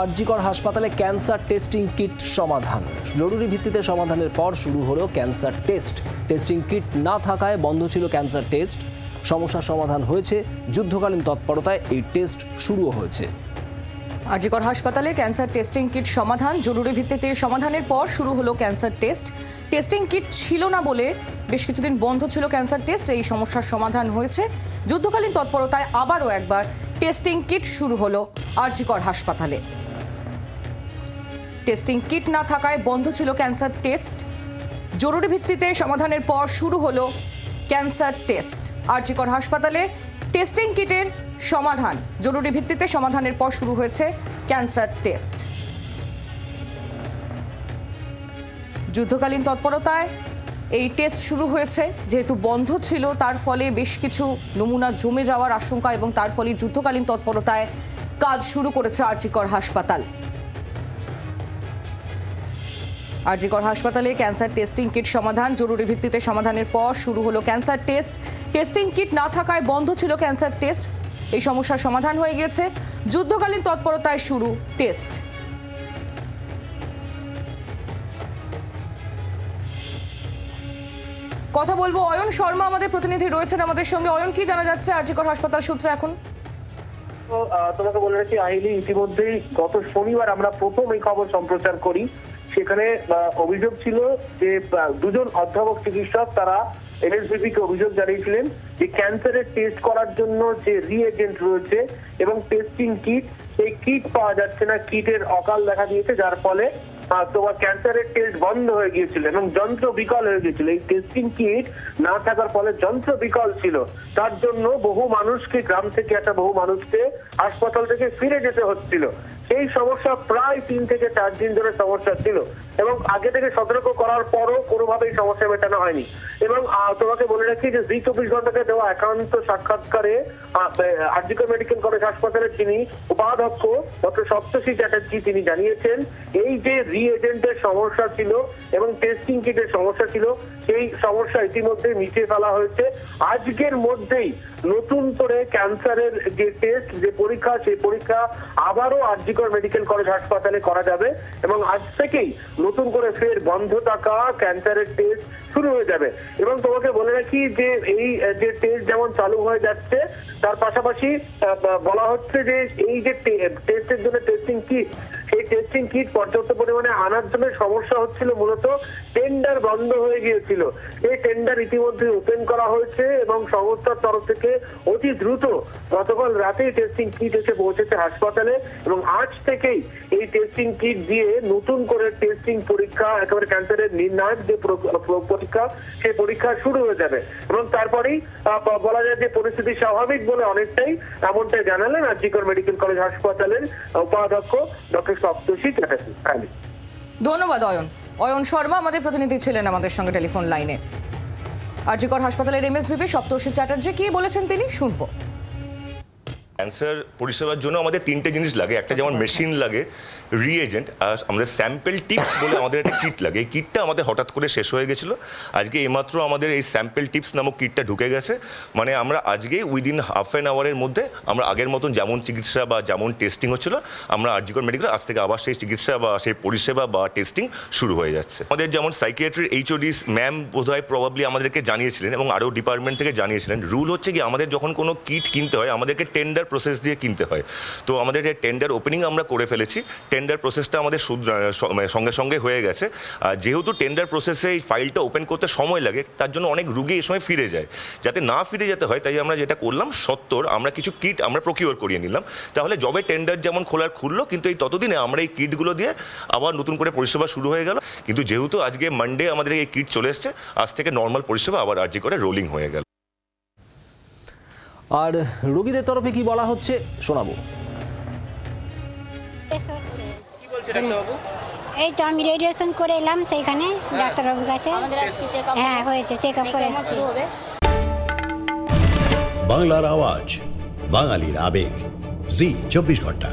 আরজিকর হাসপাতালে cancer testing kit সমাধান। জরুরি ভিত্তিতে সমাধানের পর শুরু হলো ক্যান্সার টেস্ট। টেস্টিং কিট না থাকায় বন্ধ ছিল ক্যান্সার টেস্ট। সমস্যার সমাধান হয়েছে, যুদ্ধকালীন তৎপরতায় এই টেস্ট শুরু হয়েছে। আরজিকর হাসপাতালে ক্যান্সার টেস্টিং কিট সমাধান। জরুরি ভিত্তিতে সমাধানের পর শুরু হলো ক্যান্সার টেস্ট। টেস্টিং কিট ছিল না বলে বেশ কিছুদিন বন্ধ ছিল ক্যান্সার টেস্ট। এই সমস্যার সমাধান হয়েছে, যুদ্ধকালীন তৎপরতায় আবারও একবার টেস্টিং কিট শুরু হলো আরজিকর হাসপাতালে। টেস্টিং কিট না থাকায় বন্ধ ছিল ক্যান্সার টেস্ট। জরুরি ভিত্তিতে সমাধানের পর শুরু হলো ক্যান্সার টেস্ট। আরজিকর হাসপাতালে টেস্টিং কিটের সমাধান। জরুরি ভিত্তিতে সমাধানের পর শুরু হয়েছে ক্যান্সার টেস্ট। যুদ্ধকালীন তৎপরতায় এই টেস্ট শুরু হয়েছে। যেহেতু বন্ধ ছিল, তার ফলে বেশ কিছু নমুনা জমে যাওয়ার আশঙ্কা এবং তার ফলে যুদ্ধকালীন তৎপরতায় কাজ শুরু করেছে আরজিকর হাসপাতাল। আরজিকর হাসপাতালে ক্যান্সার টেস্টিং কিট সমাধান। জরুরি ভিত্তিতে সমাধানের পর শুরু হলো ক্যান্সার টেস্ট। টেস্টিং কিট না থাকায় বন্ধ ছিল ক্যান্সার টেস্ট। এই সমস্যার সমাধান হয়ে গিয়েছে, যুদ্ধকালীন তৎপরতায় শুরু টেস্ট। কথা বলবো অয়ন শর্মা, আমাদের প্রতিনিধি রয়েছেন আমাদের সঙ্গে। অয়ন, কি জানা যাচ্ছে আরজিকর হাসপাতাল সূত্রে এখন? তোমাকে বলে রাখি আহিলি, ইতিমধ্যেই গত শনিবার আমরা প্রথম এই খবর সম্প্রচার করি। সেখানে অভিযোগ ছিল যে দুজন অধ্যাপক চিকিৎসক তারা এনএসবিপি কে অভিযোগ জানিয়েছিলেন যে ক্যান্সারের টেস্ট করার জন্য যে রিএজেন্ট রয়েছে এবং টেস্টিং কিট, সেই কিট পাওয়া যাচ্ছে না। কিটের অকাল দেখা দিয়েছে, যার ফলে তোমার ক্যান্সারের টেস্ট বন্ধ হয়ে গিয়েছিল এবং যন্ত্র বিকল হয়ে গিয়েছিল। এই টেস্টিং কিট না থাকার ফলে যন্ত্র বিকল ছিল, তার জন্য বহু মানুষকে গ্রাম থেকে বহু মানুষকে হাসপাতাল থেকে ফিরে যেতে হচ্ছিল। এই সমস্যা প্রায় 3 থেকে 4 দিন ধরে সমস্যা ছিল এবং আগে থেকে সতর্ক করার পরও কোনোভাবেই সমস্যা মেটানো হয়নি। এবং তোমাকে বলে রাখি যে জি 24 ঘন্টাকে দেওয়া একান্ত সাক্ষাৎকারে আরজিকর মেডিকেল কলেজ হাসপাতালের যিনি উপাধ্যক্ষ ডক্টর সপ্তর্ষি চ্যাটার্জি, তিনি জানিয়েছেন এই যে রিএজেন্টের সমস্যা ছিল এবং টেস্টিং কিটের সমস্যা ছিল, সেই সমস্যা ইতিমধ্যে মিটিয়ে ফেলা হয়েছে। আজকের মধ্যেই নতুন করে ক্যান্সারের যে টেস্ট, যে পরীক্ষা, সেই পরীক্ষা আবারও আরজিকর মেডিকেল কলেজ হাসপাতালে করা যাবে এবং আজ থেকেই নতুন করে ফের বন্ধ থাকা ক্যান্সারের টেস্ট শুরু হয়ে যাবে। এবং তোমাকে বলে রাখি যে এই যে টেস্ট যেমন চালু হয়ে যাচ্ছে, তার পাশাপাশি বলা হচ্ছে যে এই যে টেস্টের জন্য টেস্টিং কিট, সেই টেস্টিং কিট পর্যাপ্ত পরিমাণে আনার জন্য সমস্যা হচ্ছিল। মূলত টেন্ডার বন্ধ হয়ে গিয়েছিল। এই টেন্ডার ইতিমধ্যে ওপেন করা হয়েছে এবং সংস্থার তরফ থেকে অতি দ্রুত গতকাল রাতেই টেস্টিং কিট এসে পৌঁছেছে হাসপাতালে এবং আজ থেকেই এই টেস্টিং কিট দিয়ে নতুন করে টেস্টিং পরীক্ষা, একেবারে ক্যান্সারের নির্ণায়ক যে পরীক্ষা, সেই পরীক্ষা শুরু হয়ে যাবে এবং তারপরেই বলা যায় যে পরিস্থিতি স্বাভাবিক বলে অনেকটাই, এমনটাই জানালেন আরজিকর মেডিকেল কলেজ হাসপাতালের উপাধ্যক্ষ ডক্টর সপ্তর্ষি চ্যাটার্জি। ধন্যবাদ অয়ন। অয়ন শর্মা আমাদের প্রতিনিধি ছিলেন আমাদের সঙ্গে টেলিফোন লাইনে। আরজিকর হাসপাতালের এমএসভিপি সপ্তর্ষি চ্যাটার্জি কি বলেছেন তিনি শুনবো। ক্যান্সার পরিষেবার জন্য আমাদের 3টে জিনিস লাগে। একটা যেমন মেশিন লাগে, রিএজেন্ট, আর আমাদের স্যাম্পল টিপস বলে আমাদের একটা কিট লাগে। এই কিটটা আমাদের হঠাৎ করে শেষ হয়ে গেছিলো। আজকে এইমাত্র আমাদের এই স্যাম্পল টিপস নামক কিটটা ঢুকে গেছে। মানে আমরা আজকে উইদিন হাফ অ্যান আওয়ারের মধ্যে আমরা আগের মতন যেমন চিকিৎসা বা যেমন টেস্টিং হচ্ছিল, আমরা আরজিকর মেডিকেল আজ থেকে আবার সেই চিকিৎসা বা সেই পরিষেবা বা টেস্টিং শুরু হয়ে যাচ্ছে। আমাদের যেমন সাইকিয়াট্রির এইচওডিস ম্যাম বোধহয় প্রবাবলি আমাদেরকে জানিয়েছিলেন এবং আরও ডিপার্টমেন্ট থেকে জানিয়েছিলেন, রুল হচ্ছে কি আমাদের যখন কোনো কিট কিনতে হয় আমাদেরকে টেন্ডার প্রসেস দিয়ে কিনতে হয়। তো আমাদের যে টেন্ডার ওপেনিং আমরা করে ফেলেছি, টেন্ডার প্রসেসটা আমাদের সঙ্গে সঙ্গে হয়ে গেছে। যেহেতু টেন্ডার প্রসেসে এই ফাইলটা ওপেন করতে সময় লাগে, তার জন্য অনেক রুগী এই সময় ফিরে যায়। যাতে না ফিরে যেতে হয় তাই আমরা যেটা করলাম, আমরা কিছু কিট আমরা প্রকিওর করিয়ে নিলাম। তাহলে যবে টেন্ডার যেমন খুললো, কিন্তু এই ততদিনে আমরা এই কিটগুলো দিয়ে আবার নতুন করে পরিষেবা শুরু হয়ে গেল। কিন্তু যেহেতু আজকে মানডে আমাদের এই কিট চলে এসছে, আজ থেকে নর্মাল পরিষেবা আবার আরজিকরে রোলিং হয়ে গেল। আর রোগীদের তরফে কি বলা হচ্ছে শোনাবো। এই তো আমি রেডিয়েশন করে এলাম সেইখানে ডাক্তারবাবুর কাছে। হ্যাঁ হয়েছে, চেক আপ করে এসেছি। বাংলার আওয়াজ, বাঙালির আবেগ, জি 24 ঘন্টা।